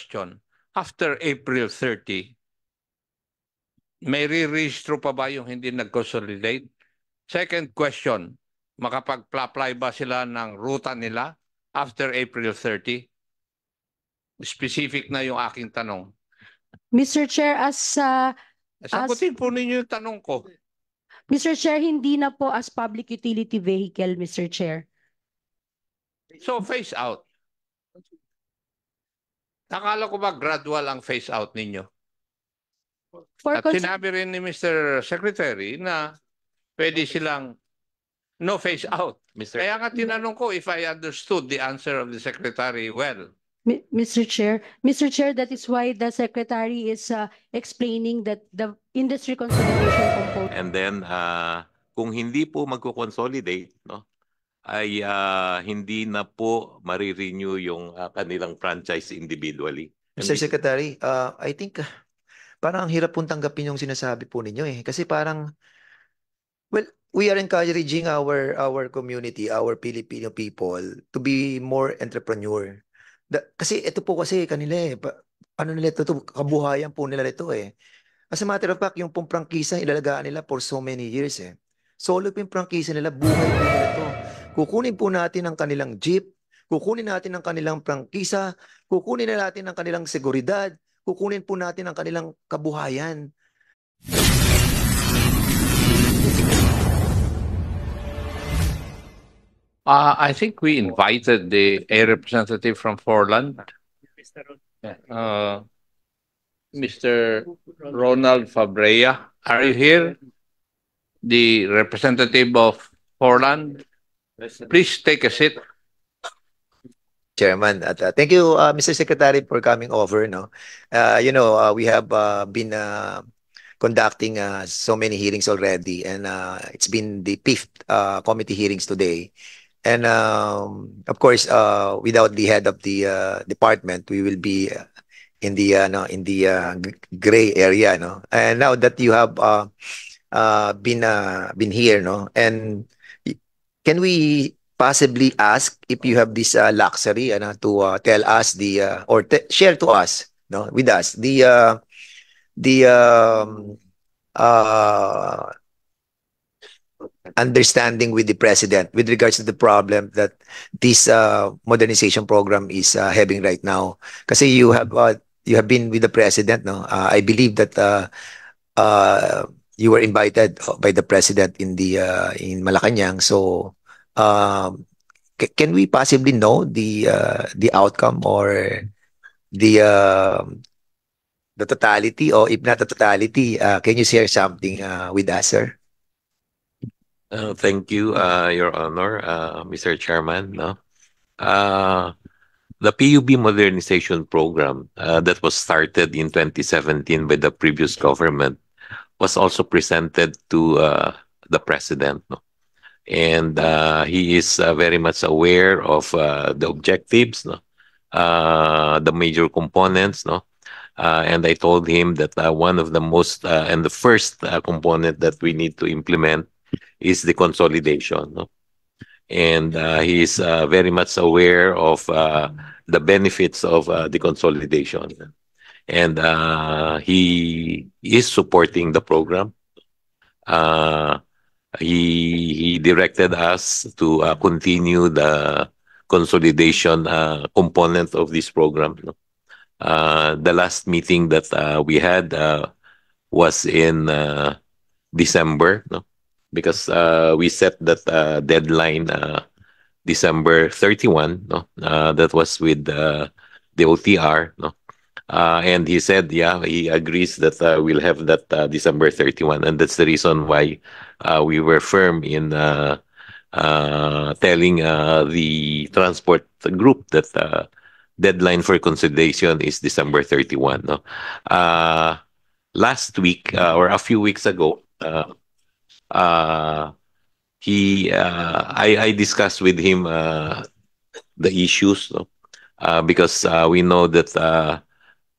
question, after April 30, may re-registro pa ba yung hindi nag-consolidate? Second question, makapag-apply ba sila ng ruta nila after April 30? Specific na yung aking tanong. Mr. Chair, Sagutin po ninyo yung tanong ko. Mr. Chair, hindi na po as public utility vehicle, Mr. Chair. So, phase out. Akala ko ba gradual ang phase out ninyo? At sinabi rin ni Mr. Secretary na pwede silang no phase out. Kaya nga tinanong ko if I understood the answer of the Secretary well. Mr. Chair, that is why the Secretary is explaining that the industry consolidation component. And then, kung hindi po magko-consolidate, no, ay hindi na po marirenew yung kanilang franchise individually. Mr. Secretary, I think parang ang hirap pong tanggapin yung sinasabi po ninyo eh. Kasi parang, well, we are encouraging our community, our Filipino people to be more entrepreneur. Kasi ito po kasi kanila eh, ano nila ito, kabuhayan po nila ito eh. As a matter of fact, yung pong prangkisa ilalagaan nila for so many years eh. Solo po yung prangkisa nila, buhay po nila ito. Kukunin po natin ang kanilang jeep, kukunin natin ang kanilang prangkisa, kukunin na natin ang kanilang seguridad, kukunin po natin ang kanilang kabuhayan. I think we invited a representative from Forland, Mr. Ronald Fabrea. Are you here? The representative of Forland. Please take a seat. Chairman, at thank you, Mr. Secretary, for coming over. No, we have been conducting so many hearings already, and it's been the fifth committee hearings today. And of course, without the head of the department, we will be in the gray area, no. And now that you have been here, no, and can we possibly ask if you have this luxury to tell us or share to us, no, with us the understanding with the president with regards to the problem that this modernization program is having right now. Kasi you have been with the president, no? I believe that you were invited by the president in Malacanang. So can we possibly know the outcome or the totality, or if not the totality, can you share something with us, sir? Thank you, Your Honor, Mr. Chairman. No? The PUB modernization program that was started in 2017 by the previous government was also presented to the president. No? And he is very much aware of the objectives, no? The major components, no? And I told him that one of the most and the first component that we need to implement is the consolidation. No? And he is very much aware of the benefits of the consolidation. And he is supporting the program. He directed us to continue the consolidation component of this program. No? The last meeting that we had was in December, no? Because we set that deadline December 31, no? That was with the OTR, no? And he said, yeah, he agrees that we'll have that December 31, and that's the reason why we were firm in telling the transport group that deadline for consolidation is December 31. No? Last week or a few weeks ago, I discussed with him the issues, no? Because we know that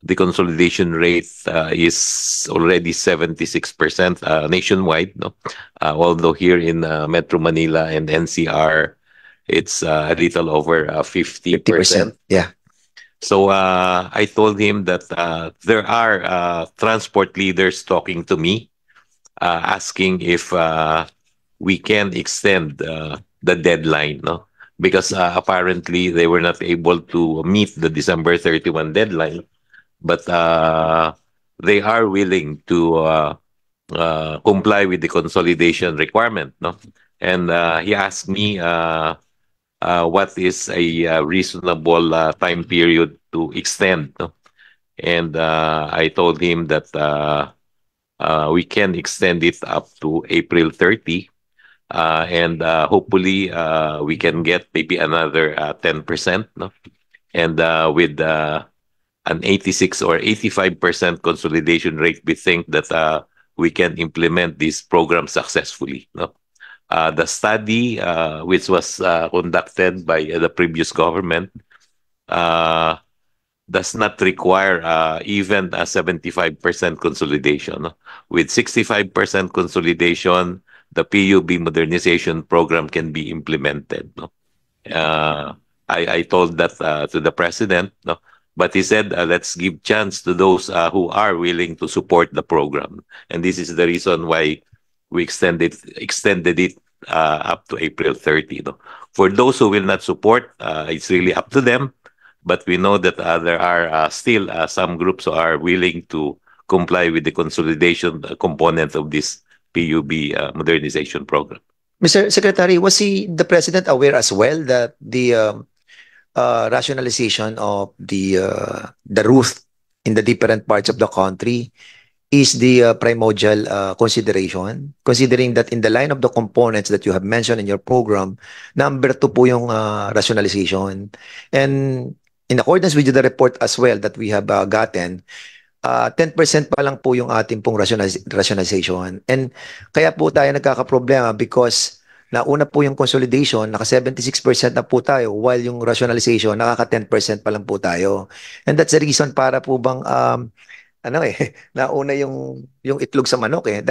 the consolidation rate is already 76% nationwide. No? Although here in Metro Manila and NCR, it's a little over 50%. Yeah. So I told him that there are transport leaders talking to me, asking if we can extend the deadline, no? Because apparently they were not able to meet the December 31 deadline, but they are willing to comply with the consolidation requirement, no? And he asked me what is a reasonable time period to extend, no? And I told him that we can extend it up to April 30, and hopefully we can get maybe another 10%, no? And with an 86 or 85% consolidation rate, we think that we can implement this program successfully, no? The study, which was conducted by the previous government, does not require even a 75% consolidation, no? With 65% consolidation, the PUB modernization program can be implemented, no? I told that to the president, no? But he said, let's give chance to those who are willing to support the program. And this is the reason why we extended it up to April 30. No? For those who will not support, it's really up to them. But we know that there are still some groups who are willing to comply with the consolidation component of this PUB modernization program. Mr. Secretary, was the president aware as well that the rationalization of the route in the different parts of the country is the primordial consideration, considering that in the line of the components that you have mentioned in your program, number 2 po yung rationalization. And in accordance with the report as well that we have gotten, 10% pa lang po yung ating pong rationalization. And kaya po tayo nagkakaproblema because nauna po yung consolidation, naka 76% na po tayo, while yung rationalization, nakaka 10% pa lang po tayo. And that's the reason para po bang, nauna yung itlog sa manok eh.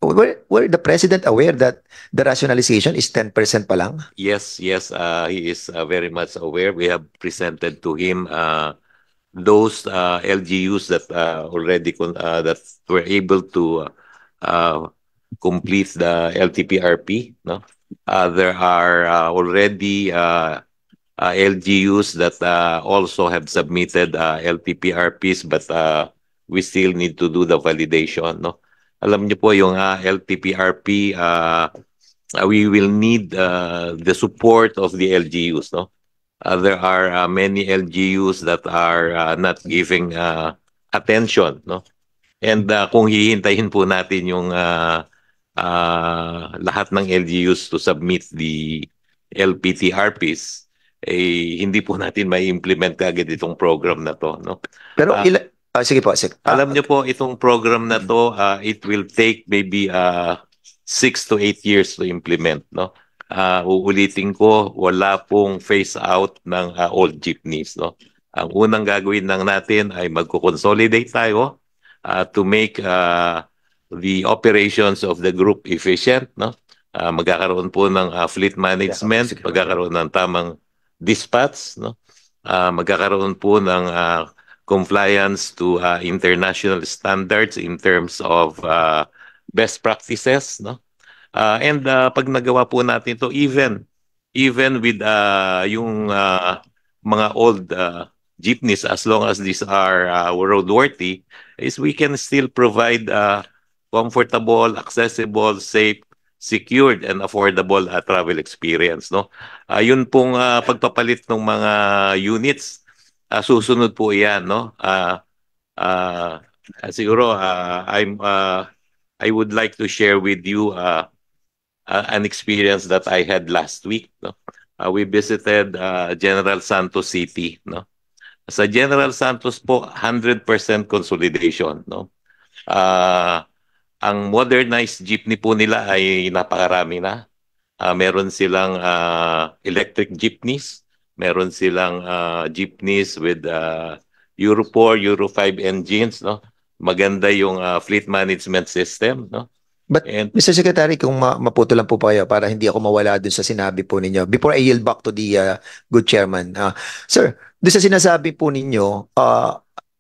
Were the president aware that the rationalization is 10% pa lang? Yes, he is very much aware. We have presented to him those LGUs that already that were able to complete the LTPRP. No, there are already LGUs that also have submitted LTPRPs, but we still need to do the validation. No, alam niyo po yung LTPRP, we will need the support of the LGUs. No. There are many LGUs that are not giving attention, no? And kung hihintayin po natin yung lahat ng LGUs to submit the LPTRPs, hindi po natin may implement agad itong program na to, no? Pero sige po, alam niyo po itong program na to, it will take maybe 6 to 8 years to implement, no? Uulitin ko, wala pong phase out ng old jeepneys, no? Ang unang gagawin lang natin ay magko-consolidate tayo to make the operations of the group efficient, no? Magkakaroon po ng fleet management, magkakaroon ng tamang dispatch, no? Magkakaroon po ng compliance to international standards in terms of best practices, no? And pag nagawa po natin to, even with yung mga old jeepneys, as long as these are roadworthy, is we can still provide comfortable, accessible, safe, secured, and affordable travel experience. No, yun pong pagpapalit ng mga units, susunod po yan. No, siguro I would like to share with you an experience that I had last week. No? We visited General Santos City. No? Sa General Santos po, 100% consolidation. No? Ang modernized jeepney po nila ay napakarami na. Meron silang electric jeepneys. Meron silang jeepneys with Euro 4, Euro 5 engines. No? Maganda yung fleet management system. No? But And Mr. Secretary, kung maputo lang po pa kayo para hindi ako mawala dun sa sinabi po ninyo. Before I yield back to the good chairman. Sir, dun sa sinasabi po ninyo,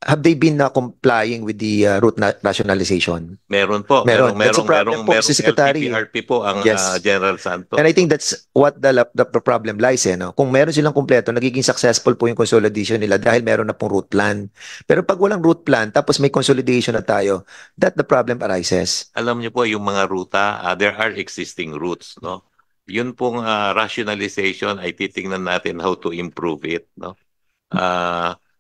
have they been complying with the route rationalization? meron po, Meron. That's a problem po, Mr. Secretary. LTPRP po ang Yes. General Santos. And I think that's what the problem lies, no? Kung meron silang kumpleto, nagiging successful po yung consolidation nila dahil meron na pong route plan. Pero pag walang route plan, tapos may consolidation na tayo, that the problem arises. Alam niyo po yung mga ruta, there are existing routes, no? Yun pong rationalization ay titingnan natin how to improve it, no?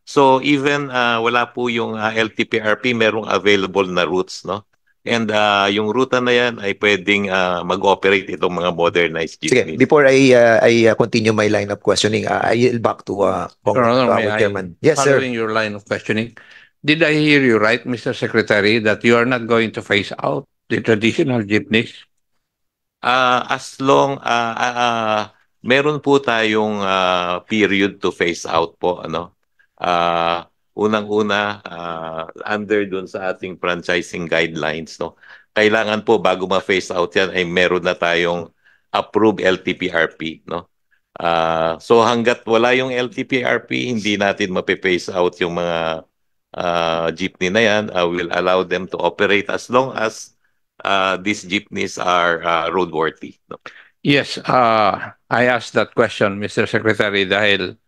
So even wala po yung LTPRP, merong available na routes, no? And yung ruta na yan ay pwedeng mag-operate itong mga modernized Sige, jeepneys. before I continue my line of questioning, I yield back to Your Honor, may our I, chairman. Yes, sir. following your line of questioning, did I hear you right, Mr. Secretary, that you are not going to phase out the traditional jeepneys? As long meron po tayong period to phase out po, ano. Unang-una under dun sa ating franchising guidelines, no. Kailangan po bago ma-phase out yan ay meron na tayong approved LTPRP, no. So hangga't wala yung LTPRP, hindi natin mape-phase out yung mga jeepney na yan. We'll allow them to operate as long as these jeepneys are roadworthy, no? Yes, I asked that question, Mr. Secretary, dahil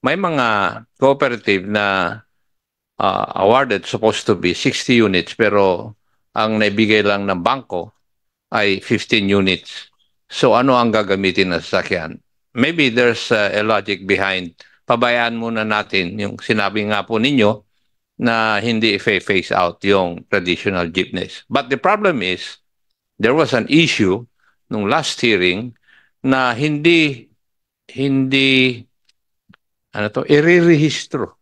may mga cooperative na awarded supposed to be 60 units pero ang naibigay lang ng bangko ay 15 units. So ano ang gagamitin na sasakyan? Maybe there's a logic behind. Pabayaan muna natin yung sinabi nga po ninyo na hindi i-phase out yung traditional jeepneys. But the problem is, there was an issue nung last hearing na hindi i-rehistro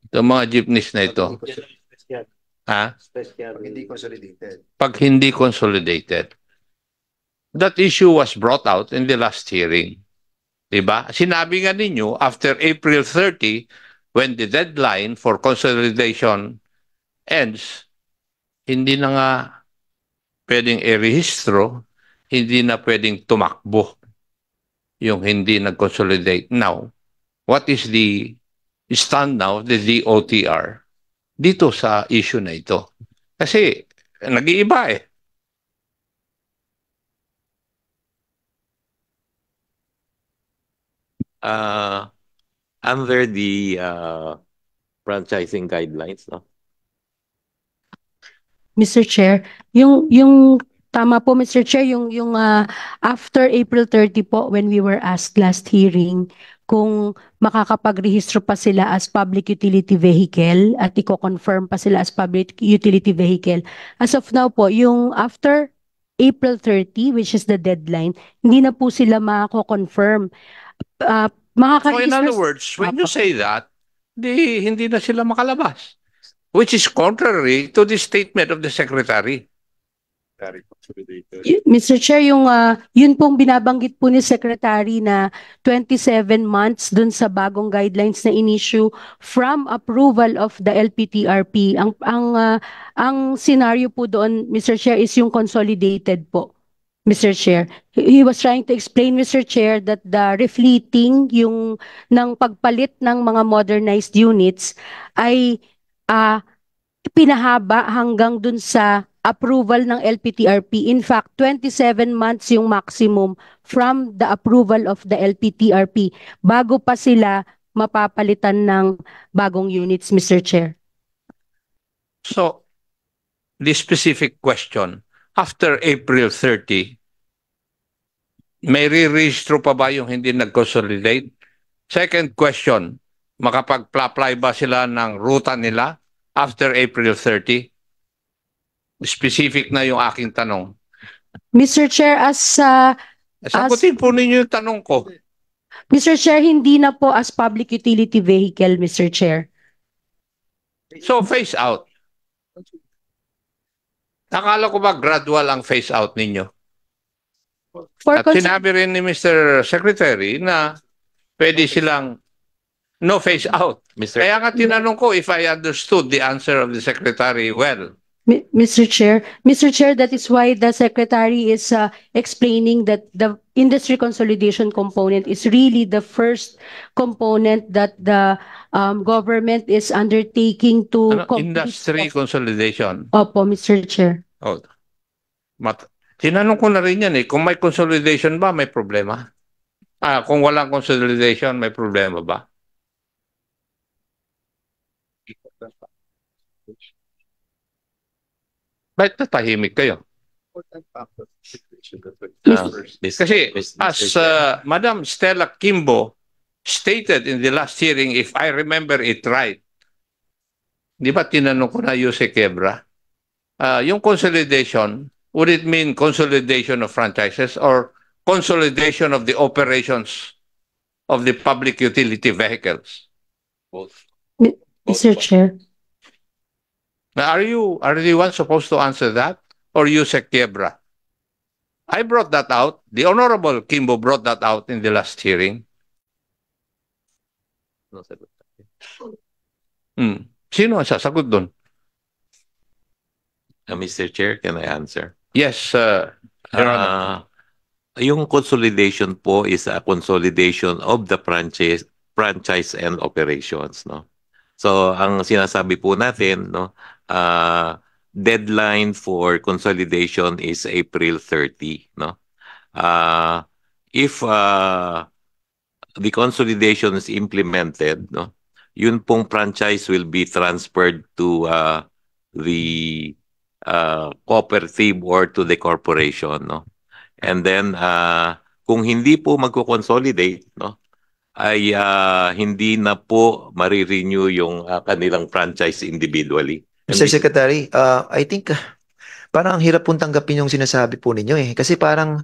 itong mga jeepneys na ito. Hindi consolidated. Pag hindi consolidated. That issue was brought out in the last hearing. Diba? Sinabi nga ninyo, after April 30, when the deadline for consolidation ends, hindi na nga pwedeng i-rehistro, hindi na pwedeng tumakbo yung hindi nag-consolidate. Now, what is the stand now, the DOTR, dito sa issue na ito? Kasi nag-iiba eh. Under the franchising guidelines, no? Mr. Chair, yung tama po, Mr. Chair, yung after April 30 po, when we were asked last hearing kung makakapag-rehistro pa sila as public utility vehicle at i-confirm pa sila as public utility vehicle. As of now po, yung after April 30, which is the deadline, hindi na po sila mako-confirm. So in other words, when you say that, hindi na sila makalabas. Which is contrary to the statement of the Secretary. Mr. Chair, yun pong binabanggit po ni Secretary na 27 months dun sa bagong guidelines na in-issue from approval of the LPTRP. Ang scenario po doon, Mr. Chair, is yung consolidated po. Mr. Chair, he was trying to explain, Mr. Chair, that the refleeting ng pagpalit ng mga modernized units ay pinahaba hanggang dun sa approval ng LPTRP. In fact, 27 months yung maximum from the approval of the LPTRP bago pa sila mapapalitan ng bagong units, Mr. Chair. So, the specific question, after April 30, may re-registro pa ba yung hindi nag-consolidate? Second question, makapag-apply ba sila ng ruta nila after April 30? Specific na yung aking tanong. Mr. Chair, Sagutin po ninyo yung tanong ko. Mr. Chair, hindi na po as public utility vehicle, Mr. Chair. So, phase out. Akala ko ba gradual ang phase out ninyo? At sinabi rin ni Mr. Secretary na pwede silang no phase out. Kaya nga tinanong ko if I understood the answer of the Secretary well. Mr. Chair, that is why the Secretary is explaining that the industry consolidation component is really the first component that the government is undertaking to complete. Industry consolidation. Opo, Mr. Chair. Oh. Tinanong ko na rin yan eh, kung may consolidation ba, may problema? Kung walang consolidation, may problema ba? Bakit natahimik kayo? Kasi as Madam Stella Kimbo stated in the last hearing, if I remember it right, di ba tinanong ko na Yuse Quebra, yung consolidation, would it mean consolidation of franchises or consolidation of the operations of the public utility vehicles? Both. Mr. Chair. Now, are you the one supposed to answer that, or Yuse Quebra? I brought that out. The Honorable Kimbo brought that out in the last hearing. Sino ang sasagot doon? Mr. Chair, can I answer? Yes, Your Honor. Yung consolidation po is a consolidation of the franchise and operations, no? So ang sinasabi po natin, no, deadline for consolidation is April 30, no? If the consolidation is implemented, no, yun pong franchise will be transferred to the cooperative or to the corporation, no? And then kung hindi po magko-consolidate, no, ay hindi na po marirenew yung kanilang franchise individually. Mr. Secretary, I think parang ang hirap pong tanggapin yung sinasabi po ninyo eh. Kasi parang,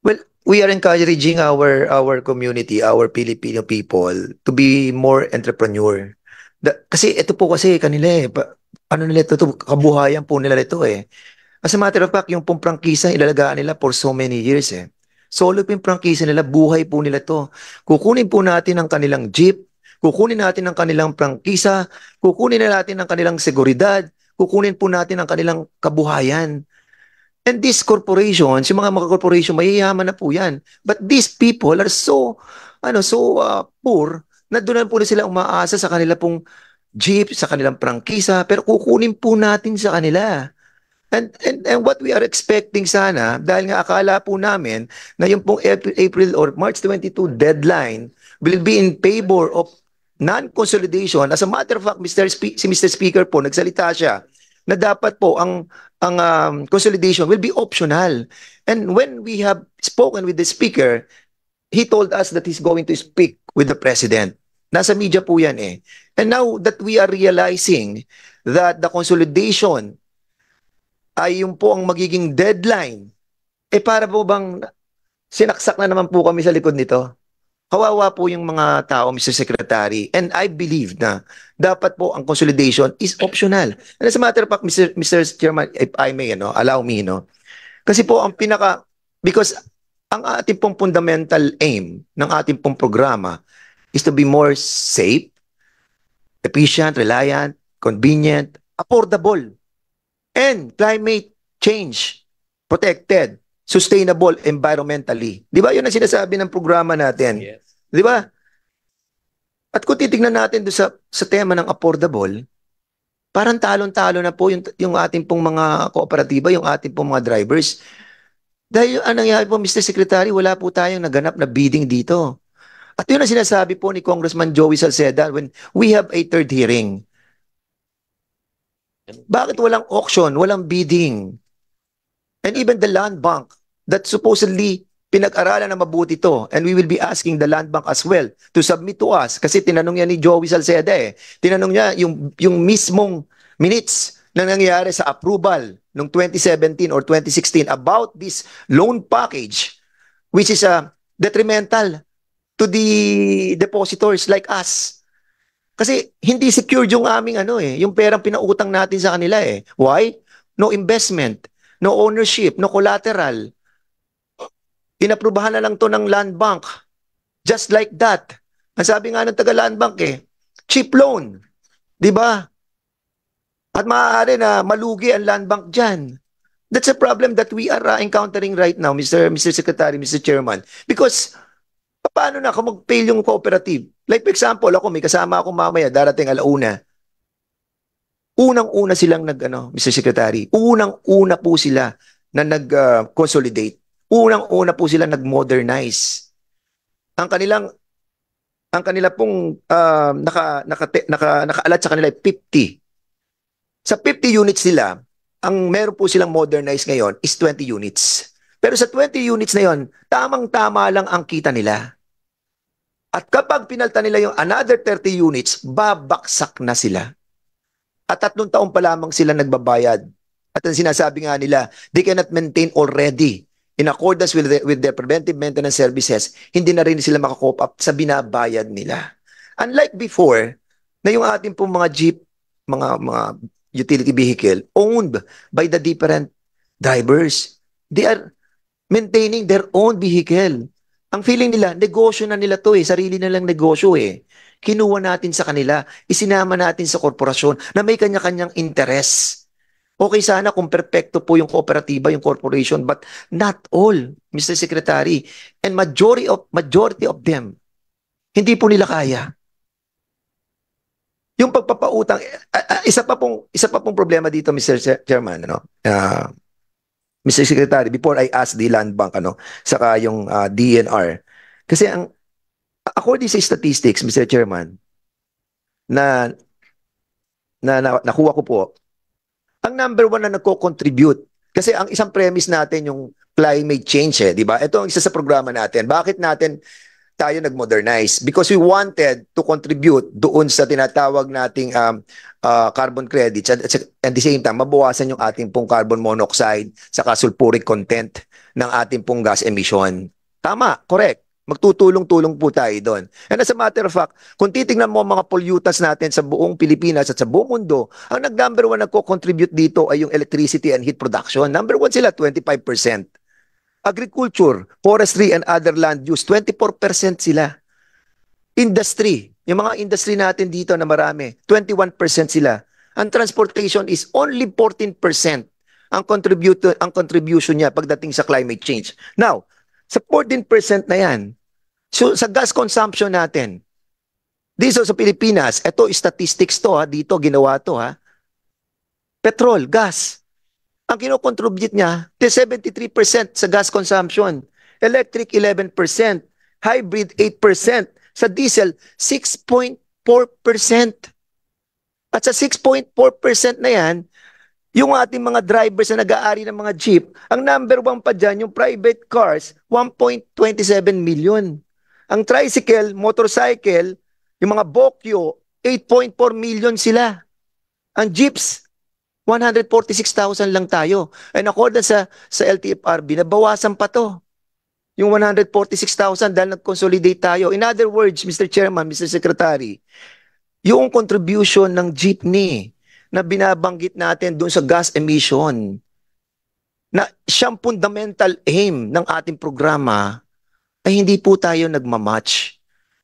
well, we are encouraging our community, our Filipino people to be more entrepreneur. Kasi ito po kasi kanila eh, ano nila ito, kabuhayan po nila ito eh. As a matter of fact, yung pong prangkisa ilalagaan nila for so many years eh. Solo po yung prangkisa nila, buhay po nila to. Kukunin po natin ang kanilang jeep, kukunin natin ang kanilang prangkisa, kukunin natin ang kanilang seguridad, kukunin po natin ang kanilang kabuhayan. And these corporations, yung mga corporation, mayayaman na po yan. But these people are so poor na doon po na sila umaasa sa kanila pong jeep, sa kanilang prangkisa, pero kukunin po natin sa kanila. And what we are expecting sana, dahil nga akala po namin na yung pong April or March 22 deadline will be in favor of non-consolidation. As a matter of fact, si Mr. Speaker po, nagsalita siya na dapat po ang consolidation will be optional. And when we have spoken with the Speaker, he told us that he's going to speak with the President. Nasa media po yan eh. And now that we are realizing that the consolidation ay yung po ang magiging deadline, eh para po bang sinaksak na naman po kami sa likod nito? Kawawa po yung mga tao, Mr. Secretary. And I believe na dapat po ang consolidation is optional. And as a matter of fact, Mr. Chairman, if I may, allow me, kasi po ang because ang ating pong fundamental aim ng ating pong programa is to be more safe, efficient, reliant, convenient, affordable, and climate change protected, sustainable environmentally. Di ba yun ang sinasabi ng programa natin? Yes. Di ba? At kung titignan natin doon sa tema ng affordable, parang talon-talo na po yung ating pong mga kooperatiba, yung ating pong mga drivers. Dahil ang nangyari po, Mr. Secretary, wala po tayong naganap na bidding dito. At yun ang sinasabi po ni Congressman Joey Salceda when we have a third hearing. Bakit walang auction, walang bidding? And even the land bank that supposedly pinag-aralan na mabuti to, and we will be asking the land bank as well to submit to us, kasi tinanong niya ni Joey Salceda eh. Tinanong niya yung mismong minutes na nangyari sa approval noong 2017 or 2016 about this loan package, which is detrimental to the depositors like us. Kasi hindi secured yung aming yung perang pinautang natin sa kanila eh. Why? No investment, no ownership, no collateral. Inaprubahan na lang to ng land bank. Just like that. Ang sabi nga ng taga land bank cheap loan. 'Di ba? At maaari na malugi ang land bank dyan. That's a problem that we are encountering right now, Mr. Secretary, Mr. Chairman. Because paano na kung mag-fail yung cooperative? Like for example, ako may kasama ako mamaya, darating alauna. Unang-una silang Mr. Secretary, unang-una po sila na nag-consolidate. Unang-una po sila nag-modernize. Ang kanila pong nakaalat sa kanila ay 50. Sa 50 units nila, ang meron po silang modernize ngayon is 20 units. Pero sa 20 units na yon, tamang-tama lang ang kita nila. At kapag pinalta nila yung another 30 units, babaksak na sila. At 3 taon pa lamang sila nagbabayad. At ang sinasabi nga nila, they cannot maintain already in accordance with their preventive maintenance services, hindi na rin sila makakope up sa binabayad nila. Unlike before, na yung ating pong mga jeep, mga utility vehicle owned by the different drivers. They are maintaining their own vehicle. Ang feeling nila, negosyo na nila to sarili na lang negosyo Kinuha natin sa kanila, isinama natin sa korporasyon na may kanya-kanyang interes. Okay sana kung perpekto po yung kooperatiba, yung corporation, but not all, Mr. Secretary. And majority of them, hindi po nila kaya. Yung pagpapautang, isa pa pong problema dito, Mr. Chairman, Mr. Secretary, before I ask the land bank, saka yung DNR. Kasi according sa statistics, Mr. Chairman, na nakuha ko po, ang number 1 na nagko-contribute, kasi ang isang premise natin yung climate change, di ba? Ito ang isa sa programa natin. Bakit natin tayo nag-modernize? Because we wanted to contribute doon sa tinatawag nating carbon credits at the same time, mabawasan yung ating pong carbon monoxide saka sulfuric content ng ating pong gas emission. Tama, correct. Magtutulong-tulong po tayo doon. And as a matter of fact, kung titingnan mo mga pollutants natin sa buong Pilipinas at sa buong mundo, ang number 1 nagko-contribute dito ay yung electricity and heat production. Number 1 sila, 25%. Agriculture, forestry, and other land use, 24% sila. Industry, yung mga industry natin dito na marami, 21% sila. Ang transportation is only 14% ang contribution niya pagdating sa climate change. Now, sa 14% na yan, so sa gas consumption natin, dito sa Pilipinas, ito statistics to dito ginawa to Petrol, gas. Ang kinocontribute niya, 73% sa gas consumption. Electric, 11%. Hybrid, 8%. Sa diesel, 6.4%. At sa 6.4% na yan, yung ating mga drivers na nag-aari ng mga jeep, ang number 1 pa dyan, yung private cars, 1.27 million. Ang tricycle, motorcycle, yung mga bokyo, 8.4 million sila. Ang jeeps, 146,000 lang tayo. And according sa LTFRB, nabawasan pa to. Yung 146,000 dahil nag-consolidate tayo. In other words, Mr. Chairman, Mr. Secretary, yung contribution ng jeepney na binabanggit natin doon sa gas emission, na siyang fundamental aim ng ating programa, ay hindi po tayo nagmamatch.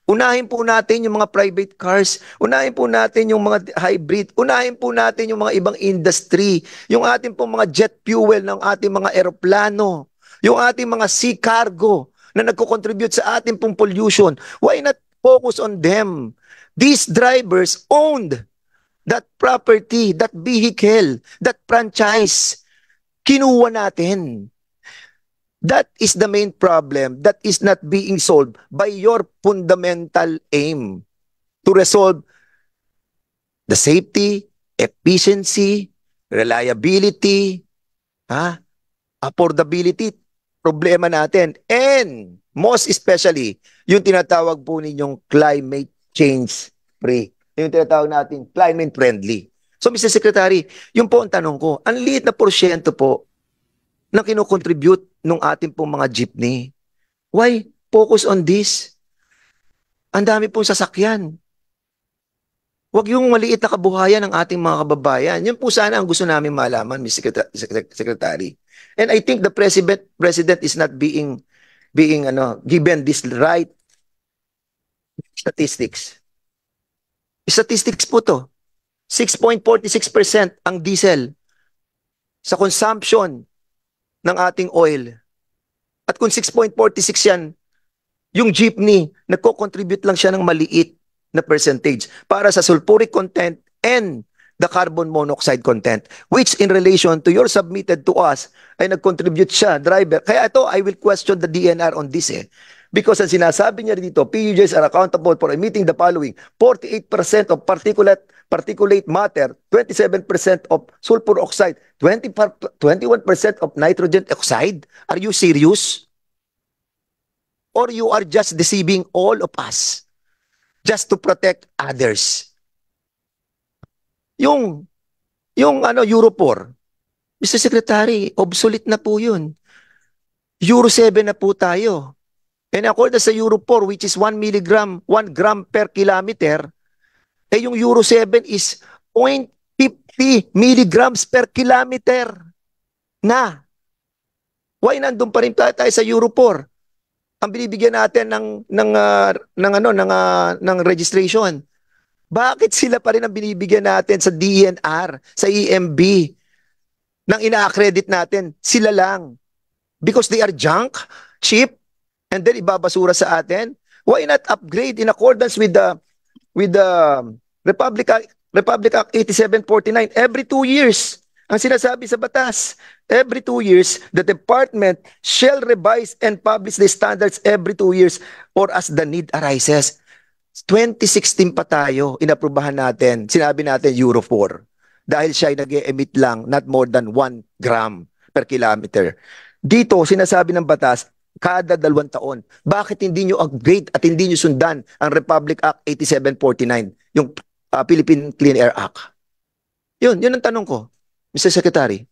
Unahin po natin yung mga private cars, unahin po natin yung mga hybrid, unahin po natin yung mga ibang industry, yung ating pong mga jet fuel ng ating mga eroplano, yung ating mga sea cargo na nagko-contribute sa ating pong pollution. Why not focus on them? These drivers owned that property, that vehicle, that franchise. Kinuha natin. That is the main problem that is not being solved by your fundamental aim to resolve the safety, efficiency, reliability, affordability, problema natin. And most especially, yung tinatawag po ninyong climate change free. Yung tinatawag natin climate friendly. So Mr. Secretary, yung po ang tanong ko, ang liit na porsyento po na kinocontribute nung ating pong mga jeepney. Why focus on this? Ang dami pong sasakyan. Huwag yung maliit na kabuhayan ng ating mga kababayan. Yun po sana ang gusto namin malaman, Mr. Secretary. And I think the President is not being given this right statistics. Statistics po to. 6.46% ang diesel sa consumption ng ating oil. At kung 6.46 yan, yung jeepney, nagko-contribute lang siya ng maliit na percentage para sa sulfuric content and the carbon monoxide content, which in relation to your submitted to us, ay nag-contribute siya, driver. Kaya ito, I will question the DNR on this Because ang sinasabi niya dito, PUJs are accountable for emitting the following: 48% of particulate matter, 27% of sulfur oxide, 21% of nitrogen oxide. Are you serious? Or you are just deceiving all of us just to protect others? Yung Euro 4, Mr. Secretary, obsolete na po yun. Euro 7 na po tayo. And according sa Euro 4, which is 1 gram per kilometer, yung Euro 7 is 0.50 milligrams per kilometer na. Why nandun pa rin tayo sa Euro 4? Ang binibigyan natin ng registration. Bakit sila pa rin ang binibigyan natin sa DNR, sa EMB, nang ina-accredit natin? Sila lang. Because they are junk, cheap, and then ibabasura sa atin? Why not upgrade in accordance with the Republic Act 8749 every 2 years? Ang sinasabi sa batas, every 2 years, the department shall revise and publish the standards every 2 years or as the need arises. 2016 pa tayo, inaprubahan natin, sinabi natin Euro 4. Dahil siya ay nag-emit lang not more than 1 gram per kilometer. Dito, sinasabi ng batas, kada 2 taon. Bakit hindi nyo upgrade at hindi nyo sundan ang Republic Act 8749, yung Philippine Clean Air Act? Yun ang tanong ko, Mr. Secretary.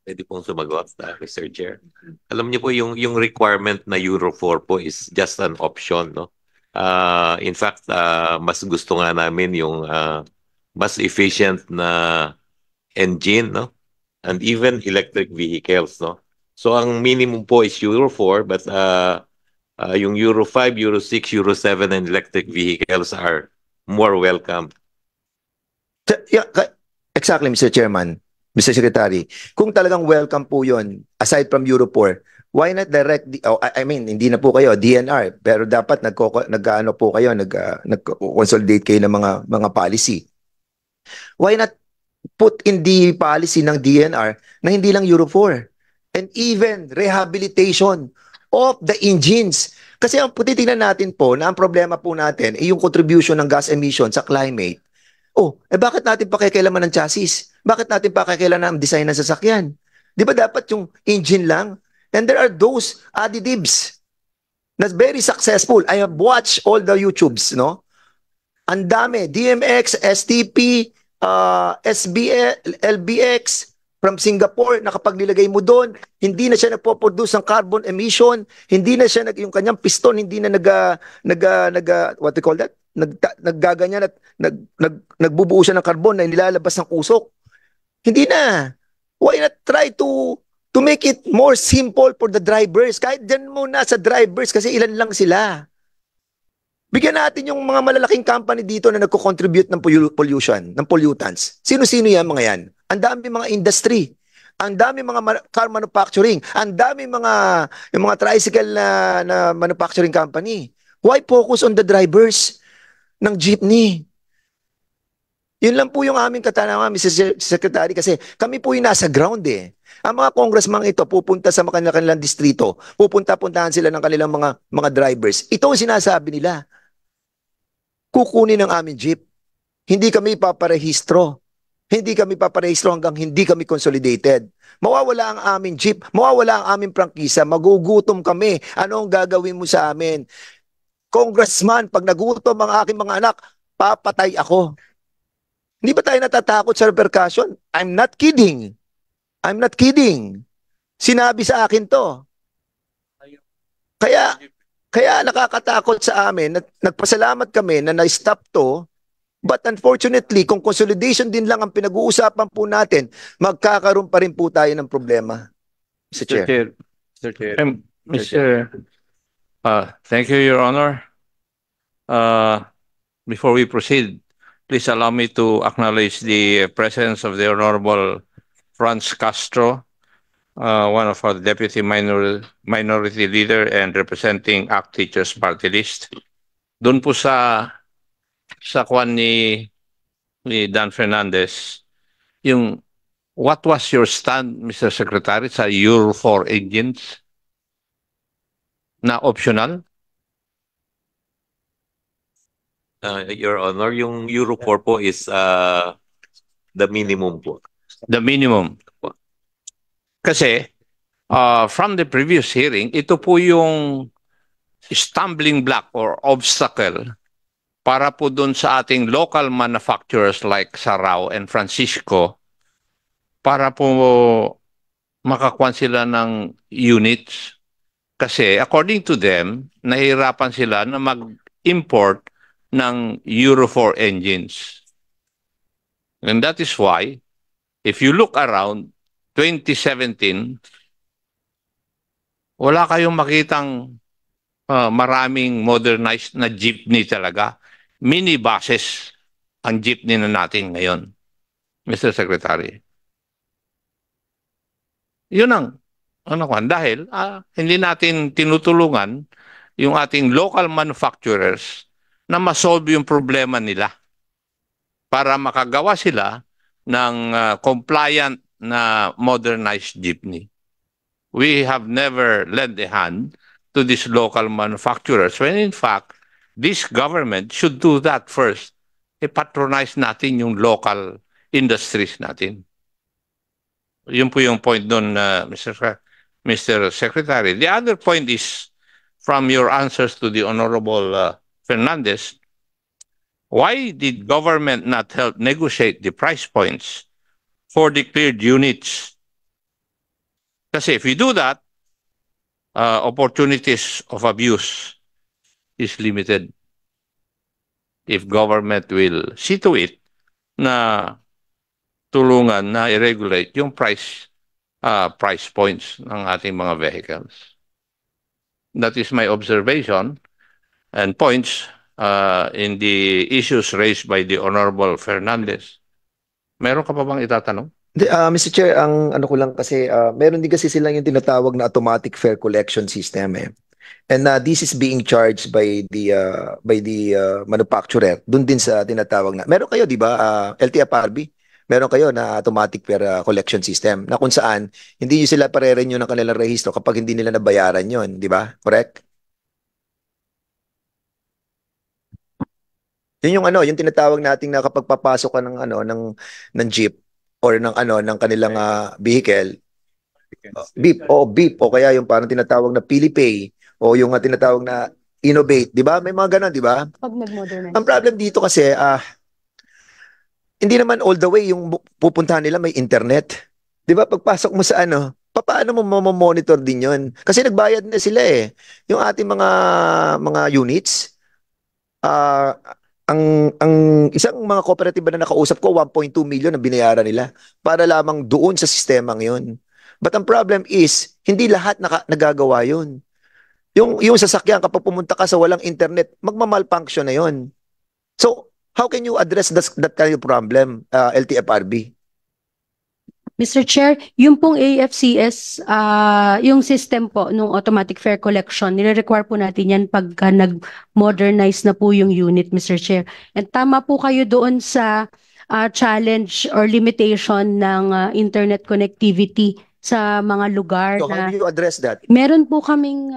Pwede pong sumagot, Mr. Chair. Alam niyo po, yung requirement na Euro 4 po is just an option, no? In fact, mas gusto nga namin yung mas efficient na engine, no? And even electric vehicles, no? So ang minimum po is Euro 4, but yung Euro 5, Euro 6, Euro 7 and electric vehicles are more welcome. Yeah, exactly, Mr. Chairman, Mr. Secretary. Kung talagang welcome po yun, aside from Euro 4, why not direct, I mean, hindi na po kayo, DNR, pero dapat nag-ano po kayo, nag-consolidate kayo ng mga policy. Why not put in the policy ng DNR na hindi lang Euro 4 and even rehabilitation of the engines? Kasi ang titingnan natin po na ang problema po natin ay yung contribution ng gas emission sa climate. Bakit natin pakikialaman ng chassis? Bakit natin pakikialaman ng design ng sasakyan? Di ba dapat yung engine lang? And there are those additives na very successful. I have watched all the YouTubes, no? Ang dami, DMX, STP, SBL, LBX from Singapore, na kapag nilagay mo doon, hindi na siya nagpo-produce ng carbon emission, hindi na siya yung kanyang piston hindi na what do you call that? Naggaganyan at nagbubuo siya ng carbon na nilalabas ng usok. Hindi na. Why not try to make it more simple for the drivers? Kahit dyan muna sa drivers kasi ilan lang sila. Bigyan natin yung mga malalaking company dito na nagko-contribute ng pollution, ng pollutants. Sino-sino yan mga yan? Ang dami mga industry. Ang dami mga car manufacturing. Ang dami yung mga tricycle na manufacturing company. Why focus on the drivers ng jeepney? Yun lang po yung aming katanungan, Mr. Secretary, kasi kami po yung nasa ground Ang mga congressman ito pupunta sa kanilang distrito, pupunta-puntahan sila ng kanilang mga drivers. Ito ang sinasabi nila. Kukunin ng aming jeep. Hindi kami paparehistro. Hindi kami paparehistro hanggang hindi kami consolidated. Mawawala ang aming jeep, mawawala ang aming prangkisa, magugutom kami. Ano ang gagawin mo sa amin? Congressman, pag nagutom ang aking mga anak, papatay ako. Hindi ba tayo natatakot sa repercussion? I'm not kidding. I'm not kidding. Sinabi sa akin to. Kaya nakakatakot sa amin. Nagpasalamat kami na na-stop to. But unfortunately, kung consolidation din lang ang pinag-uusapan po natin, magkakaroon pa rin po tayo ng problema. Mr. Chair. Mr. Chair. Thank you, Your Honor. Before we proceed, please allow me to acknowledge the presence of the Honorable Franz Castro, one of our deputy minority leader and representing ACT Teachers Party List. Doon po sa kwan ni Dan Fernandez, yung what was your stand, Mr. Secretary, sa Euro 4 engines na optional? Your Honor, yung Euro 4 po is the minimum po. The minimum. Kasi from the previous hearing, ito po yung stumbling block or obstacle para po dun sa ating local manufacturers like Sarao and Francisco para po makakuha sila ng units. Kasi according to them, nahihirapan sila na mag-import ng Euro 4 engines. And that is why, if you look around 2017, wala kayong makitang maraming modernized na jeepney talaga. Minibuses ang jeepney na natin ngayon, Mr. Secretary. Yun ang dahil hindi natin tinutulungan yung ating local manufacturers na masolve yung problema nila para makagawa sila ng compliant na modernized jeepney. We have never lent a hand to these local manufacturers when in fact, this government should do that first. I-patronize natin yung local industries natin. Yun po yung point doon, Mr. Secretary. The other point is, from your answers to the Honorable Fernandez, why did government not help negotiate the price points for declared units? Kasi if we do that, opportunities of abuse is limited. If government will see to it na tulungan na i-regulate yung price points ng ating mga vehicles. That is my observation and points in the issues raised by the Honorable Fernandez. Meron ka pa bang itatanong? Mr. Chair, ang ano ko lang kasi, meron din kasi silang yung tinatawag na automatic fare collection system eh. And this is being charged by the manufacturer. Doon din sa tinatawag na. Meron kayo, di ba, LTFRB? Meron kayo na automatic fare collection system na kung saan hindi nyo sila pare-renew ng kanilang rehistro kapag hindi nila nabayaran yon, di ba? Correct? Yun yung yung tinatawag nating na kapag papasok ka ng ng jeep or ng kanilang vehicle, beep o kaya yung parang tinatawag na PiliPay o yung tinatawag na Innovate, di ba? May mga ganun, di ba? Pag nag-modernize. Ang problem dito kasi hindi naman all the way yung pupuntahan nila may internet. 'Di ba? Pagpasok mo sa paano mo monitor din 'yon? Kasi nagbayad na sila eh. Yung ating mga units, ang isang mga cooperative na nakausap ko 1.2 million ang binayaran nila para lamang doon sa sistemang 'yon. But ang problem is hindi lahat nagagawa 'yon. Yung sasakyan kapag pumunta ka sa walang internet, magma-malfunction na 'yon. So, how can you address that kind of problem, LTFRB? Mr. Chair, yung pong AFCS, yung system po nung automatic fare collection, nire-require po natin yan pagka nag-modernize na po yung unit, Mr. Chair. And tama po kayo doon sa challenge or limitation ng internet connectivity sa mga lugar So, how na do you address that? meron po kaming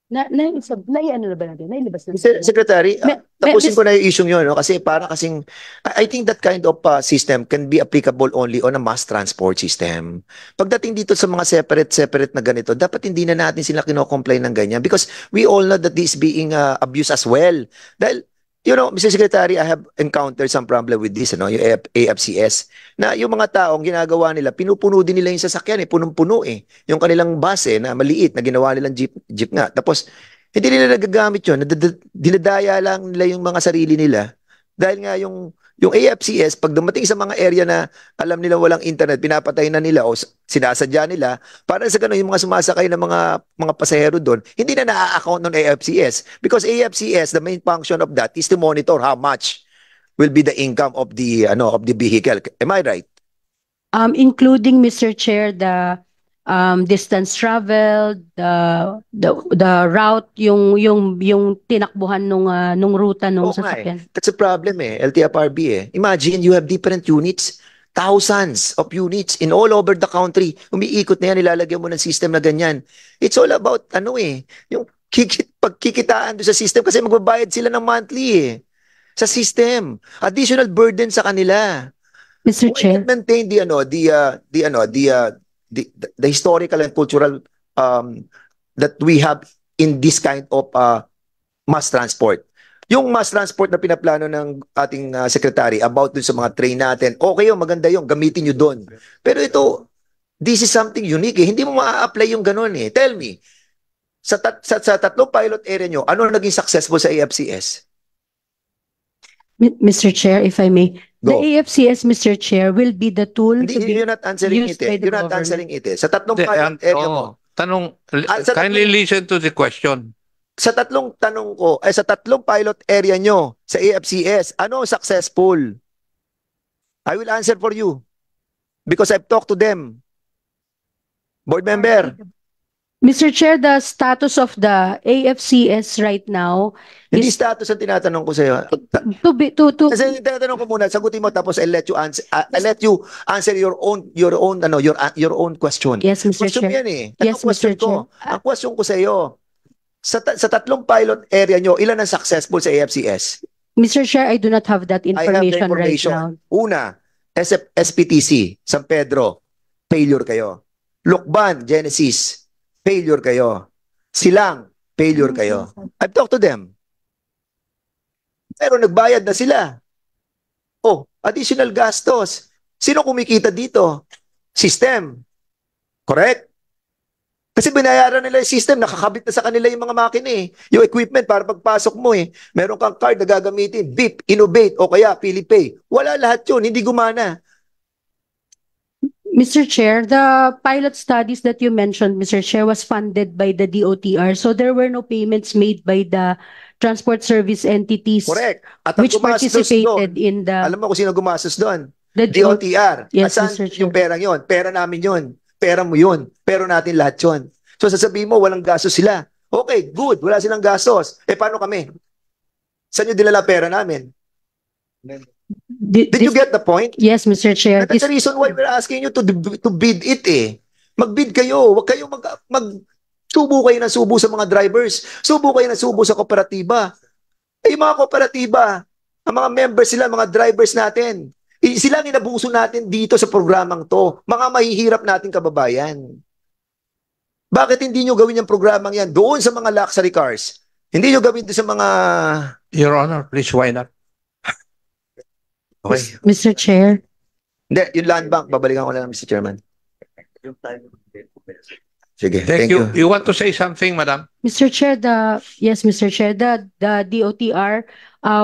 naiano na ba natin? Nailabas na. Secretary, tapusin ko na yung issue yun, no? Kasi para kasing, I think that kind of system can be applicable only on a mass transport system. Pagdating dito sa mga separate na ganito, dapat hindi na natin sila kino-complain ng ganyan because we all know that this is being abused as well. Dahil, Mr. Secretary, I have encountered some problem with this, yung AFCS, na yung mga taong ginagawa nila, pinupuno din nila yung sasakyan, punong-puno yung kanilang bus na maliit, na ginawa nilang jeep nga. Tapos, hindi nila nagagamit yun, dinadaya lang nila yung mga sarili nila. Dahil nga yung AFCS, pag dumating sa mga area na alam nila walang internet, pinapatay na nila o sinasadya nila, para sa ganun, yung mga sumasakay na mga pasahero doon, hindi na na-account ng AFCS. Because AFCS, the main function of that is to monitor how much will be the income of the vehicle. Am I right? Including, Mr. Chair, the distance traveled, the route, yung tinakbuhan nung ruta nung Oo nga eh. sasakyan. That's a problem eh, LTFRB eh. Imagine you have different units, thousands of units in all over the country. Umiikot na yan, nilalagyan mo ng system na ganyan. It's all about yung pagkikitaan doon sa system kasi magbabayad sila ng monthly eh. Sa system. Additional burden sa kanila. Mr. Why Chair. not maintain the historical and cultural that we have in this kind of mass transport? Yung mass transport na pinaplano ng ating secretary about dun sa mga train natin, okay yun, maganda yun, gamitin nyo dun. Pero ito, this is something unique eh. Hindi mo maa-apply yung ganun eh. Tell me, sa tatlong pilot area nyo, ano naging successful sa AFCS? Mr. Chair, if I may, the Go. AFCS, Mr. Chair, will be the tool Hindi, to be you're not answering used it by eh. the You're not government. answering it eh. Sa tatlong Hindi, pilot area mo, tanong, Sa kindly tatlong- listen to the question. sa tatlong tanong ko, sa tatlong pilot area nyo sa AFCS, ano ang successful? I will answer for you because I've talked to them. Board member, Mr. Chair, the status of the AFCS right now hindi is status ang tinatanong ko sa iyo. to Kasi tinatanong ko muna, sagutin mo tapos I'll let you answer your own question. yes, Mr. Question mo Chair. yan eh. Yes, Anong question Mr. ko? Chair. Ang question ko sa iyo, sa tatlong pilot area nyo, ilan ang successful sa AFCS? Mr. Chair, I do not have that I have the information right information. now. Una, SPTC, San Pedro, failure kayo. Lukban, Genesis, failure kayo. Silang, failure kayo. I've talked to them. Pero nagbayad na sila. Oh, additional gastos. Sino kumikita dito? System. Correct? Kasi binayaran nila yung system, nakakabit na sa kanila yung mga makina eh. Yung equipment para pagpasok mo eh. Meron kang card na gagamitin, BIP, Innovate, o kaya PhilPay. Wala lahat yun, hindi gumana. Mr. Chair, the pilot studies that you mentioned, Mr. Chair, was funded by the DOTR. So there were no payments made by the transport service entities Correct. At ang which gumastos participated doon, in the alam mo kung sino gumastos doon? the DOTR. Yes, Asan Mr. Chair. yung perang yun? Pera namin yun. Pera mo yun. Pero natin lahat yun. So sasabihin mo, walang gastos sila. Okay, good. Wala silang gastos. Eh, paano kami? Saan nyo dinala pera namin? Did you get the point? Yes, Mr. Chair. That's the reason why we're asking you to bid it eh. Magbid kayo. Huwag kayo subo kayo ng subo sa mga drivers. Subo kayo ng subo sa kooperatiba. Eh, yung mga kooperatiba, ang mga members sila, mga drivers natin, sila ang inabuso natin dito sa programang to. Mga mahihirap nating kababayan. Bakit hindi nyo gawin yung programang yan doon sa mga luxury cars? Hindi nyo gawin doon sa mga... Your Honor, please, why not? Okay. Mr. Chair. Hindi, yung land bank, babalikan ko na lang, Mr. Chairman. Sige, Thank you. You want to say something, Madam? Mr. Chair, yes, Mr. Chair, the DOTR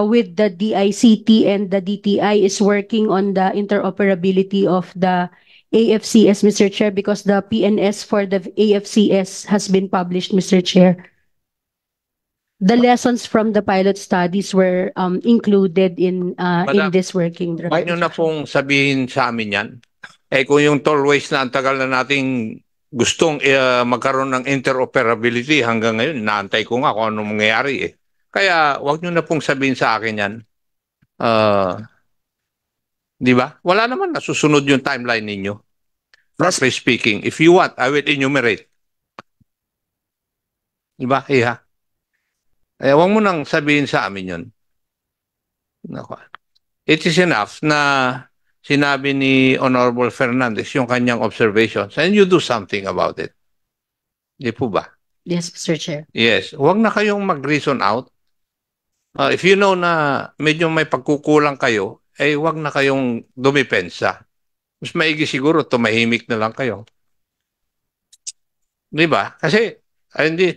with the DICT and the DTI is working on the interoperability of the AFCS, Mr. Chair, because the PNS for the AFCS has been published, Mr. Chair. The lessons from the pilot studies were included in Madam, this working draft. Huwag nyo na pong sabihin sa amin yan. Eh kung yung tollways na ang tagal na nating gustong magkaroon ng interoperability hanggang ngayon, naantay ko nga kung anong mangyayari eh. Kaya huwag nyo na pong sabihin sa akin yan. Di ba? Wala naman nasusunod yung timeline ninyo. Frankly speaking, if you want, I will enumerate. Di ba? Iha. Eh, huwag mo nang sabihin sa amin yun. Nako. It is enough na sinabi ni Honorable Fernandez yung kanyang observations and you do something about it. Di po ba? Yes, Mr. Chair. Yes. Huwag na kayong mag-reason out. If you know na medyo may pagkukulang kayo, eh huwag na kayong dumipensa. Mas maigi siguro tumahimik na lang kayo. Di ba? Kasi, hindi,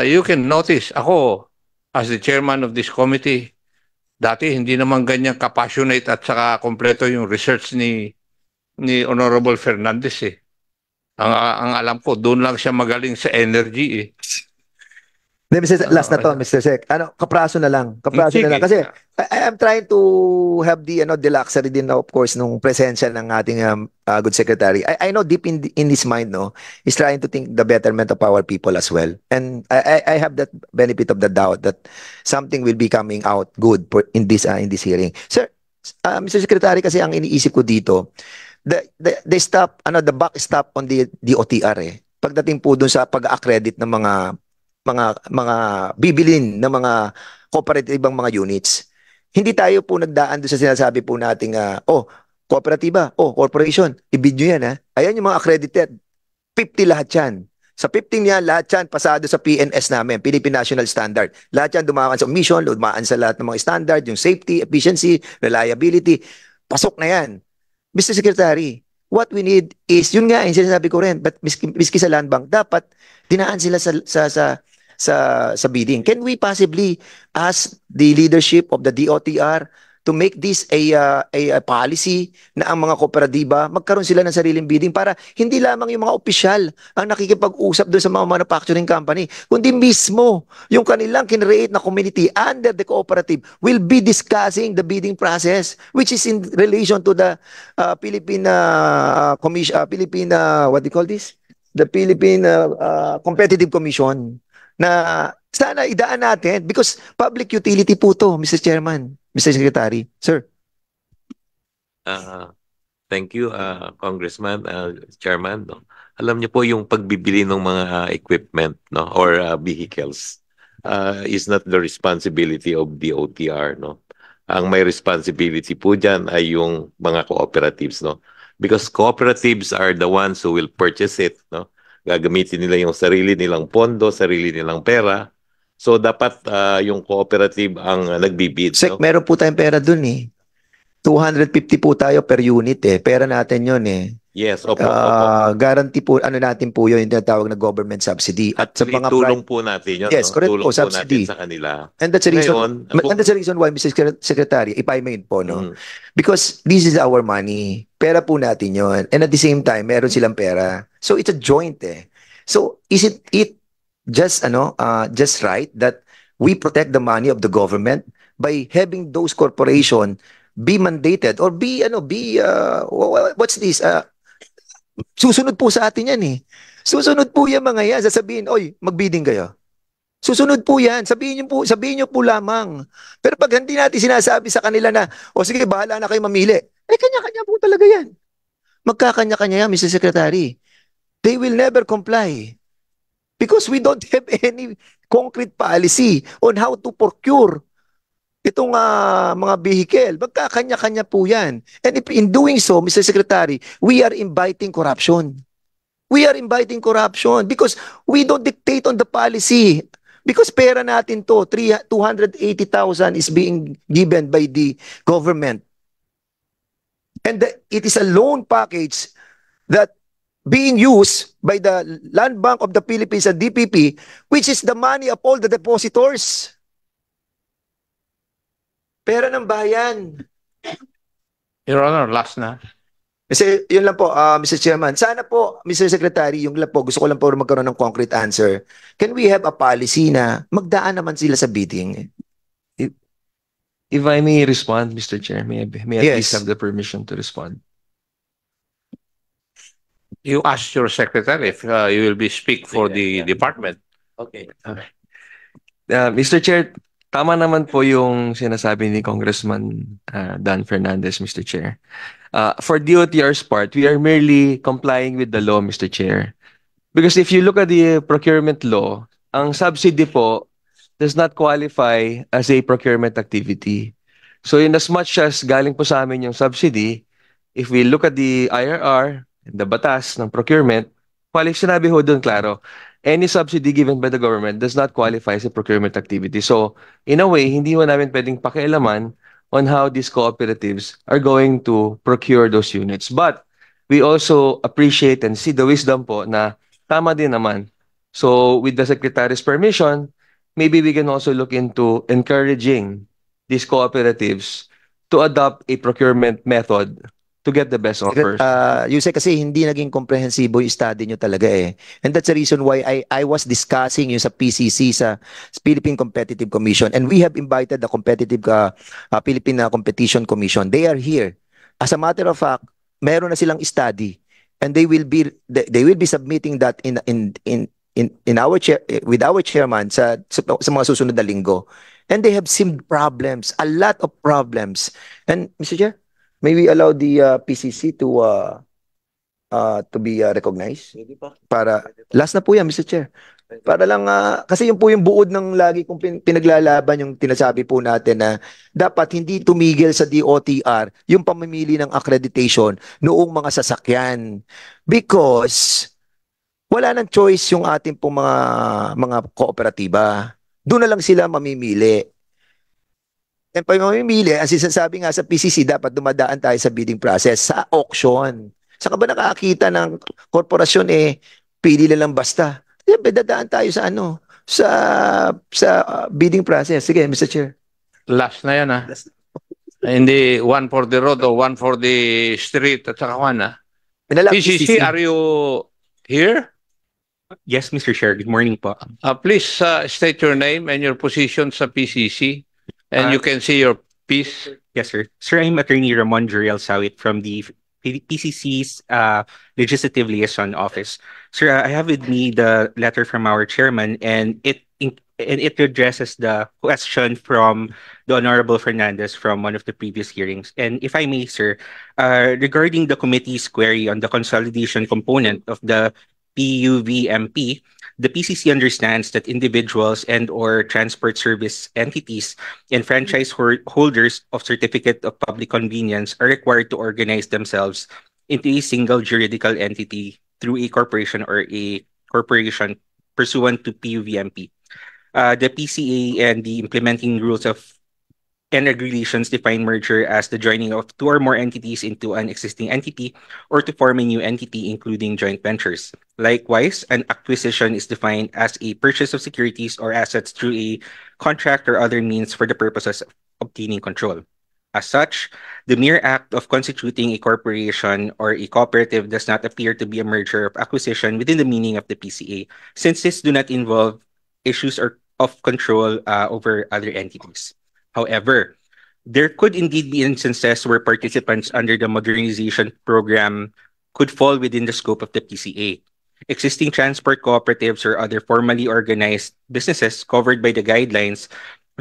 you can notice, ako, as the chairman of this committee, dati hindi naman ganyan kapassionate at saka kompleto yung research ni Honorable Fernandez eh. Ang alam ko, doon lang siya magaling sa energy eh. Last na to, Mr. Sec. Kapraso na lang. Kapraso na lang. Kasi I'm trying to have the luxury din of course nung presensya ng ating good secretary. I know deep in his mind, no, he's trying to think the betterment of our people as well. And I have that benefit of the doubt that something will be coming out good in this hearing. Sir, Mr. Secretary, kasi ang iniisip ko dito, the stop, the back stop on the DOTR Pagdating po dun sa pag-accredit ng mga bibilin ng mga kooperatibang mga units. Hindi tayo po nagdaan doon sa sinasabi po nating kooperatiba, corporation, i-bid nyo yan Ayan yung mga accredited. 50 lahat yan. Sa 15 yan, lahat yan pasado sa PNS namin, Philippine National Standard. Lahat yan dumaan sa emission, dumaan sa lahat ng mga standard, yung safety, efficiency, reliability. Pasok na yan. Mr. Secretary, what we need is, yun nga, yung sinasabi ko rin, but miski sa land bank, dapat dinaan sila sa bidding. Can we possibly ask the leadership of the DOTR to make this a policy na ang mga kooperatiba magkaroon sila ng sariling bidding para hindi lamang yung mga opisyal ang nakikipag-usap doon sa mga manufacturing company, kundi mismo yung kanilang kinreate na community under the cooperative will be discussing the bidding process, which is in relation to the Philippine what do you call this? The Philippine Competitive Commission na sana idaan natin because public utility po to, Mr. Chairman, Mr. Secretary. Sir. Thank you, Congressman, Chairman. No? Alam niyo po yung pagbibili ng mga equipment or vehicles is not the responsibility of the OTR. No? Ang may responsibility po dyan ay yung mga cooperatives. No? Because cooperatives are the ones who will purchase it. No? Gagamitin nila yung sarili nilang pondo, sarili nilang pera. So dapat yung cooperative ang nagbibid. Sek, meron po tayong pera dun 250 po tayo per unit Pera natin yun Yes, opo. Guarantee po, natin po yun, yung tinatawag na government subsidy. At sa mga tulong po natin yun. Yes, correct tulong po, subsidy. Po natin sa kanila. And that's the reason, why, Mr. Secretary, if I may po, because this is our money. Pera po natin yun. And at the same time, meron silang pera. So it's a joint So is it just just right that we protect the money of the government by having those corporation be mandated or what's this? Susunod po sa atin yan Susunod po yan mga yan. Sasabihin, oy, magbidding kayo. Susunod po yan. Sabihin niyo po lamang. Pero pag hindi natin sinasabi sa kanila na, sige, bahala na kayo mamili. Kanya-kanya po talaga yan. Magkakanya-kanya yan, Mr. Secretary. They will never comply. Because we don't have any concrete policy on how to procure itong mga vehicle. Magkakanya-kanya po yan. And if in doing so, Mr. Secretary, we are inviting corruption. We are inviting corruption because we don't dictate on the policy. Because pera natin to, 280,000 is being given by the government. And it is a loan package that being used by the Land Bank of the Philippines and DPP, which is the money of all the depositors. Pera ng bayan. Your Honor, last na. Kasi yun lang po, Mr. Chairman. Sana po, Mr. Secretary, yung lang po, gusto ko lang po magkaroon ng concrete answer. Can we have a policy na magdaan naman sila sa bidding? If I may respond, Mr. Chair, may I Yes. please have the permission to respond? You ask your secretary if you will be speak for the department. Okay. Mr. Chair, tama naman po yung sinasabi ni Congressman Dan Fernandez, Mr. Chair. For DOTR's part, we are merely complying with the law, Mr. Chair. Because if you look at the procurement law, ang subsidy po does not qualify as a procurement activity. So in as much as galing po sa amin yung subsidy, if we look at the IRR, the batas ng procurement, sinabi ho doon klaro, any subsidy given by the government does not qualify as a procurement activity. So, in a way, hindi mo namin pwedeng pakialaman on how these cooperatives are going to procure those units. But, we also appreciate and see the wisdom po na tama din naman. So, with the Secretary's permission, maybe we can also look into encouraging these cooperatives to adopt a procurement method to get the best offers. You say kasi hindi naging komprehensibo yung study nyo talaga eh. And that's the reason why I was discussing yung sa PCC, sa Philippine Competitive Commission. And we have invited the Philippine Competition Commission. They are here. As a matter of fact, meron na silang study. And they will be submitting that in our with our chairman sa mga susunod na linggo. And they have seen problems, a lot of problems. And Mr. Chair, may we allow the PCC to be recognized? Para last na po yan, Mr. Chair. Para lang kasi yun po yung buod ng lagi kong pinaglalaban, yung tinasabi po natin na dapat hindi tumigil sa DOTR yung pamimili ng accreditation noong mga sasakyan. Because wala nang choice yung ating pong mga kooperatiba. Doon na lang sila mamimili. And pag mamimili, ang sinasabi nga sa PCC, dapat dumadaan tayo sa bidding process, sa auction. Saan ka ba nakakita ng korporasyon pili lang basta? Siyempre, dadaan tayo sa bidding process. Sige, Mr. Chair. Last na yan Hindi one for the road or one for the street at saka one PCC, are you here? Yes, Mr. Chair. Good morning po. Please state your name and your position sa PCC. And you can see your piece. Yes, sir. Sir, I'm Attorney Ramon Juriel Sawit from the PCC's Legislative Liaison Office. Sir, I have with me the letter from our chairman, and it addresses the question from the Honorable Fernandez from one of the previous hearings. And if I may, sir, regarding the committee's query on the consolidation component of the PUVMP, the PCC understands that individuals and/or transport service entities and franchise holders of certificate of public convenience are required to organize themselves into a single juridical entity through a corporation or a corporation pursuant to PUVMP. The PCA and the implementing rules and regulations define merger as the joining of two or more entities into an existing entity or to form a new entity, including joint ventures. Likewise, an acquisition is defined as a purchase of securities or assets through a contract or other means for the purposes of obtaining control. As such, the mere act of constituting a corporation or a cooperative does not appear to be a merger of acquisition within the meaning of the PCA, since this do not involve issues of control over other entities. However, there could indeed be instances where participants under the modernization program could fall within the scope of the PCA. Existing transport cooperatives or other formally organized businesses covered by the guidelines,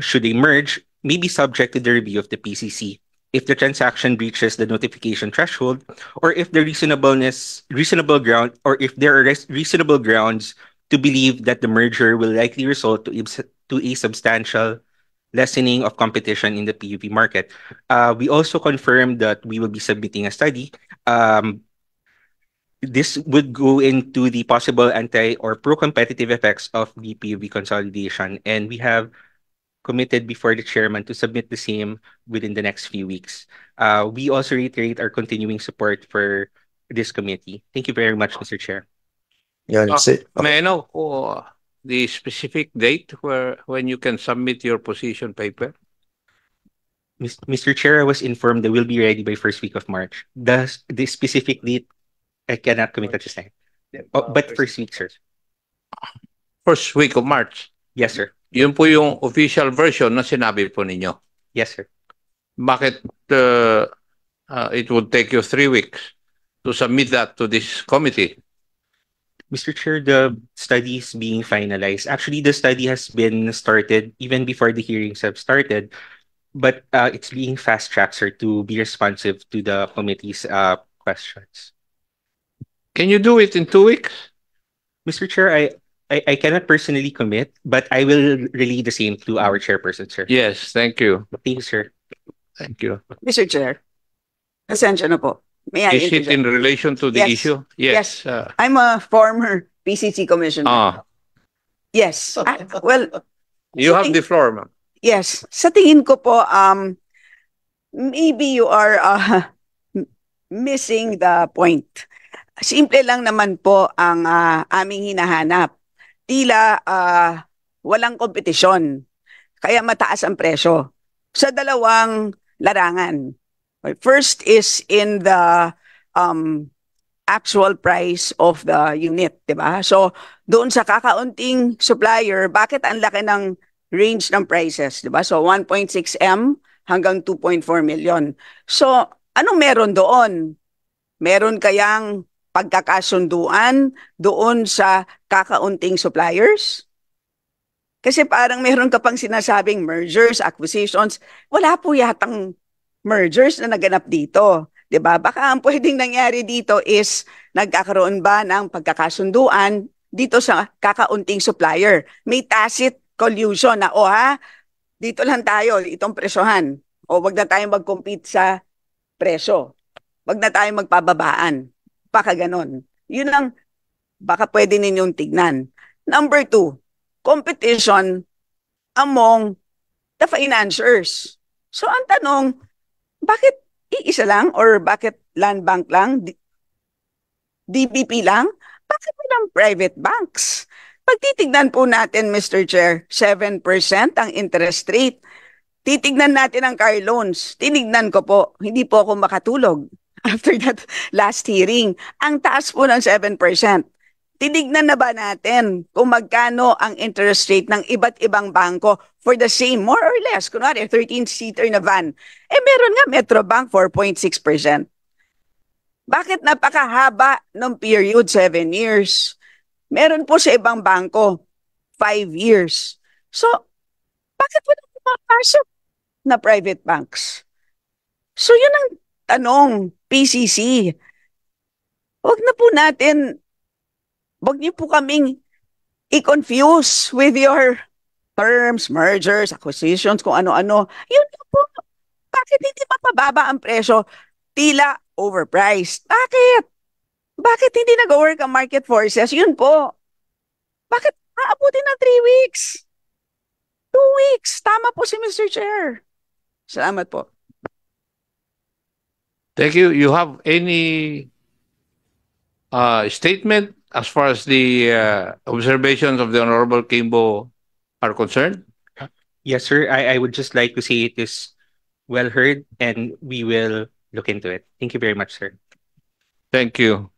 should they merge, may be subject to the review of the PCC if the transaction breaches the notification threshold, or if there are reasonable grounds to believe that the merger will likely result to a substantial lessening of competition in the PUV market. We also confirmed that we will be submitting a study. This would go into the possible anti or pro-competitive effects of the PUV consolidation, and we have committed before the chairman to submit the same within the next few weeks. We also reiterate our continuing support for this committee. Thank you very much, Mr. Chair. May I know the specific date when you can submit your position paper? Mr. Chair, I was informed they will be ready by first week of March. The specific date, I cannot commit at this time. But first week, sir. First week of March? Yes, sir. Yun po yung official version na sinabi po ninyo. Yes, sir. Bakit it would take you 3 weeks to submit that to this committee? Mr. Chair, the study is being finalized. Actually, the study has been started even before the hearings have started, but it's being fast-tracked, sir, to be responsive to the committee's questions. Can you do it in 2 weeks? Mr. Chair, I cannot personally commit, but I will relay the same to our chairperson, sir. Yes, thank you. Thank you, sir. Thank you. Mr. Chair, pasensya na po. May I Is it in relation to the Yes. issue? Yes. I'm a former PCC commissioner. Yes. Well, You have the floor, ma'am. yes. Sa tingin ko po, maybe you are missing the point. Simple lang naman po ang aming hinahanap. Tila walang kompetisyon, kaya mataas ang presyo sa dalawang larangan. First is in the actual price of the unit, di ba? So, doon sa kakaunting supplier, bakit ang laki ng range ng prices, di ba? So, 1.6 M hanggang 2.4 million. So, anong meron doon? Meron kayang pagkakasunduan doon sa kakaunting suppliers? Kasi parang meron ka pang sinasabing mergers, acquisitions. Wala po yatang mergers na naganap dito. 'Di ba? Baka ang pwedeng nangyari dito is nagkakaroon ba ng pagkakasunduan dito sa kakaunting supplier. May tacit collusion na, dito lang tayo, itong presyohan. O wag na tayong mag-compete sa presyo. Wag na tayong magpababaan. Baka ganon. Yun ang baka pwede ninyong tignan. Number 2, competition among the financiers. So ang tanong, bakit iisa lang or bakit land bank lang? DBP lang? Bakit walang private banks? Pag titignan po natin, Mr. Chair, 7% ang interest rate. Titignan natin ang car loans. Tinignan ko po, hindi po ako makatulog after that last hearing. Ang taas po ng 7%. Tinignan na ba natin kung magkano ang interest rate ng iba't ibang bangko for the same, more or less, kunwari 13-seater na van. Meron nga Metrobank 4.6%. Bakit napakahaba ng period, 7 years? Meron po sa ibang bangko, 5 years. So, bakit walang pumapasok na private banks? So, yun ang tanong, PCC. Wag niyo po kaming i-confuse with your terms, mergers, acquisitions, kung ano-ano. Yun na po. Bakit hindi mapababa ang presyo? Tila overpriced. Bakit? Bakit hindi nag-work ang market forces? Yun po. Bakit aabutin ng 3 weeks? 2 weeks. Tama po si Mr. Chair. Salamat po. Thank you. You have any statement as far as the observations of the Honorable Kimbo are concerned? Yes, sir. I would just like to say it is well heard and we will look into it. Thank you very much, sir. Thank you.